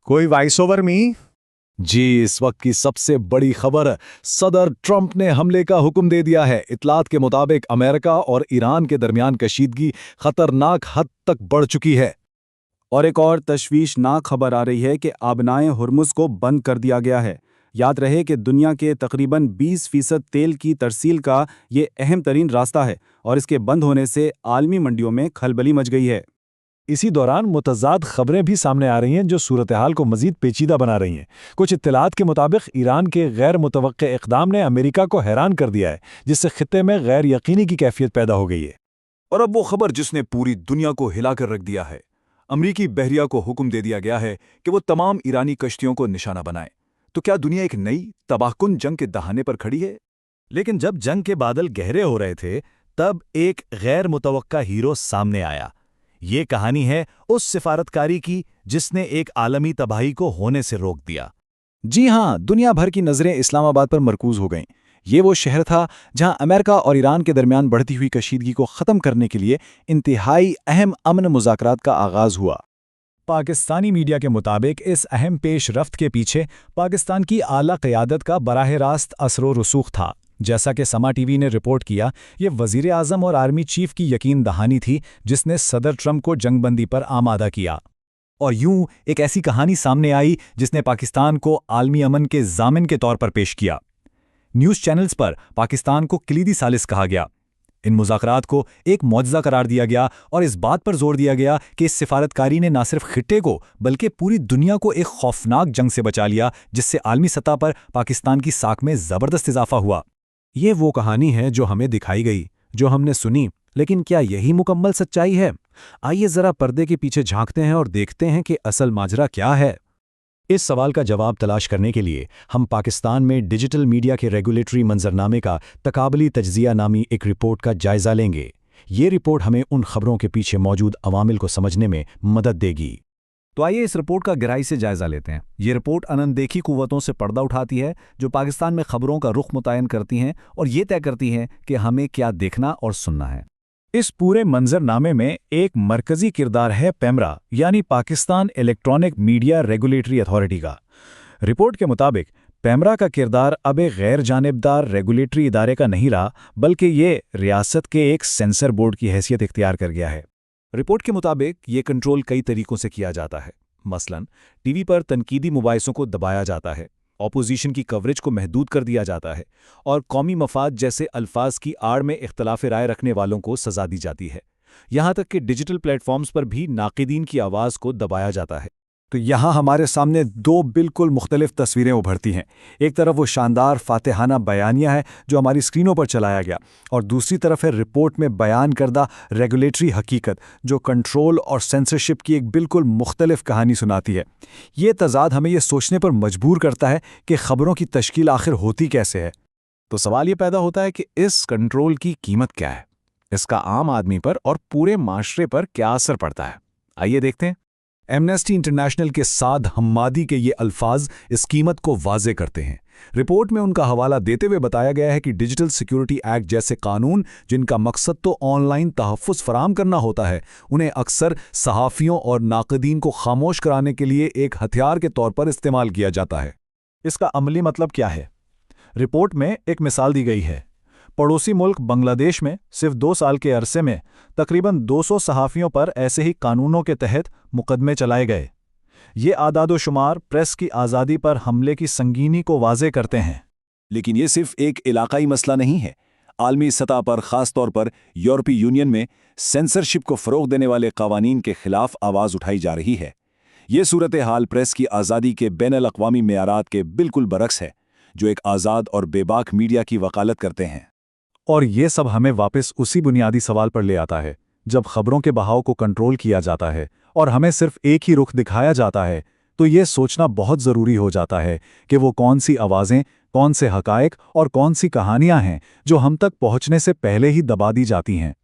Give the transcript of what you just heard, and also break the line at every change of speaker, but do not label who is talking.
कोई voice over me?
जी, इस वक्त की सबसे बड़ी खबर, सदर ट्रंप ने हमले का हुक्म दे दिया है। इत्तलात के मुताबिक अमेरिका और ईरान के दरमियान कशीदगी खतरनाक हद तक बढ़ चुकी है।
और एक और तशवीशनाक खबर आ रही है कि आबनाए हुर्मुज़ को बंद कर दिया गया है। याद रहे कि दुनिया के तकरीबन 20% तेल की तरसील का ये अहम तरीन रास्ता है और इसके बंद होने से आलमी मंडियों में खलबली मच गई है।
इसी दौरान मुतज़ाद खबरें भी सामने आ रही हैं जो सूरत हाल को मज़ीद पेचीदा बना रही हैं। कुछ इत्तलात के मुताबिक ईरान के गैर मुतवक्के इक़दाम ने अमेरिका को हैरान कर दिया है, जिससे खित्ते में गैर यकीनी की कैफियत पैदा हो गई है।
और अब वो खबर जिसने पूरी दुनिया को हिलाकर रख दिया है। अमरीकी बहरिया को हुक्म दे दिया गया है कि वो तमाम ईरानी कश्तियों को निशाना बनाए। तो क्या दुनिया एक नई तबाहकुन जंग के दहाने पर खड़ी है?
लेकिन जब जंग के बादल गहरे हो रहे थे, तब एक गैर मुतवक्का हीरो सामने आया। ये कहानी है उस सिफारतकारी की जिसने एक आलमी तबाही को होने से रोक दिया।
जी हाँ, दुनिया भर की नज़रें इस्लामाबाद पर मरकूज हो गईं। ये वो शहर था जहां अमेरिका और ईरान के दरमियान बढ़ती हुई कशीदगी को ख़त्म करने के लिए इंतहाई अहम अमन मुज़ाकरात का आगाज़ हुआ।
पाकिस्तानी मीडिया के मुताबिक इस अहम पेश रफ्त के पीछे पाकिस्तान की आला क़यादत का बराह रास्त असर व रसूख था। जैसा कि समा टीवी ने रिपोर्ट किया, ये वज़ीर आज़म और आर्मी चीफ की यकीन दहानी थी जिसने सदर ट्रंप को जंगबंदी पर आमादा किया। और यूं एक ऐसी कहानी सामने आई जिसने पाकिस्तान को आलमी अमन के ज़ामिन के तौर पर पेश किया। न्यूज़ चैनल्स पर पाकिस्तान को कलीदी सालिस कहा गया। इन मुज़ाकरात को एक मौजज़ा करार दिया गया और इस बात पर जोर दिया गया कि इस सिफारतकारी ने न सिर्फ खिट्टे को बल्कि पूरी दुनिया को एक खौफनाक जंग से बचा लिया, जिससे आलमी सतह पर पाकिस्तान की साख में ज़बरदस्त इजाफा हुआ।
ये वो कहानी है जो हमें दिखाई गई, जो हमने सुनी, लेकिन क्या यही मुकम्मल सच्चाई है? आइए ज़रा पर्दे के पीछे झांकते हैं और देखते हैं कि असल माजरा क्या है।
इस सवाल का जवाब तलाश करने के लिए हम पाकिस्तान में डिजिटल मीडिया के रेगुलेटरी मंजरनामे का तकाबली तज्ज़िया नामी एक रिपोर्ट का जायज़ा लेंगे। ये रिपोर्ट हमें उन खबरों के पीछे मौजूद अवामिल को समझने में मदद देगी।
तो आइए इस रिपोर्ट का गहराई से जायजा लेते हैं। ये रिपोर्ट अनदेखी कुव्वतों से पर्दा उठाती है जो पाकिस्तान में खबरों का रुख मुतय्यन करती हैं और ये तय करती हैं कि हमें क्या देखना और सुनना है।
इस पूरे मंजरनामे में एक मरकजी किरदार है पेमरा, यानी Pakistan electronic media regulatory authority का। रिपोर्ट के मुताबिक पेमरा का किरदार अब एक गैर जानिबदार रेगुलेटरी इदारे का नहीं रहा, बल्कि ये रियासत के एक सेंसर बोर्ड की हैसियत इख्तियार कर गया है।
रिपोर्ट के मुताबिक ये कंट्रोल कई तरीकों से किया जाता है। मसलन टीवी पर तनकीदी मुबाहिसों को दबाया जाता है, ऑपोजिशन की कवरेज को महदूद कर दिया जाता है और कौमी मफाद जैसे अल्फाज की आड़ में इख्तलाफ राय रखने वालों को सजा दी जाती है। यहाँ तक कि डिजिटल प्लेटफॉर्म्स पर भी नाक़िदीन की आवाज़ को दबाया जाता है।
तो यहाँ हमारे सामने दो बिल्कुल मुख्तलिफ तस्वीरें उभरती हैं। एक तरफ वो शानदार फातिहाना बयानिया है जो हमारी स्क्रीनों पर चलाया गया, और दूसरी तरफ है रिपोर्ट में बयान करदा रेगुलेटरी हकीकत जो कंट्रोल और सेंसरशिप की एक बिल्कुल मुख्तलिफ कहानी सुनाती है। ये तज़ाद हमें ये सोचने पर मजबूर करता है कि ख़बरों की तश्कील आखिर होती कैसे है।
तो सवाल ये पैदा होता है कि इस कंट्रोल की कीमत क्या है, इसका आम आदमी पर और पूरे माशरे पर क्या असर पड़ता है। आइए देखते हैं।
एमनेस्टी इंटरनेशनल के साद हम्मादी के ये अल्फाज इस कीमत को वाज़े करते हैं। रिपोर्ट में उनका हवाला देते हुए बताया गया है कि डिजिटल सिक्योरिटी एक्ट जैसे कानून, जिनका मकसद तो ऑनलाइन तहफ़्फ़ुज़ फराहम करना होता है, उन्हें अक्सर सहाफ़ियों और नाक़दीन को खामोश कराने के लिए एक हथियार के तौर पर इस्तेमाल किया जाता है। इसका अमली मतलब क्या है? रिपोर्ट में एक मिसाल दी गई है। पड़ोसी मुल्क बांग्लादेश में सिर्फ 2 साल के अरसे में तकरीबन 200 सहाफ़ियों पर ऐसे ही कानूनों के तहत मुकदमे चलाए गए। ये आदाद-ओ-शुमार प्रेस की आज़ादी पर हमले की संगीनी को वाज़े करते हैं।
लेकिन ये सिर्फ एक इलाकाई मसला नहीं है। आलमी सतह पर, ख़ास तौर पर यूरोपीय यूनियन में सेंसरशिप को फ़रोग़ देने वाले क़वानीन के ख़िलाफ़ आवाज़ उठाई जा रही है। ये सूरत हाल प्रेस की आज़ादी के बैनुल-अक़वामी मेयारात के बिल्कुल बरक्स है, जो एक आज़ाद और बेबाक मीडिया की वकालत करते हैं।
और ये सब हमें वापस उसी बुनियादी सवाल पर ले आता है, जब खबरों के बहाव को कंट्रोल किया जाता है और हमें सिर्फ एक ही रुख दिखाया जाता है, तो ये सोचना बहुत ज़रूरी हो जाता है कि वो कौन सी आवाज़ें, कौन से हक़ाइक़ और कौन सी कहानियाँ हैं जो हम तक पहुँचने से पहले ही दबा दी जाती हैं।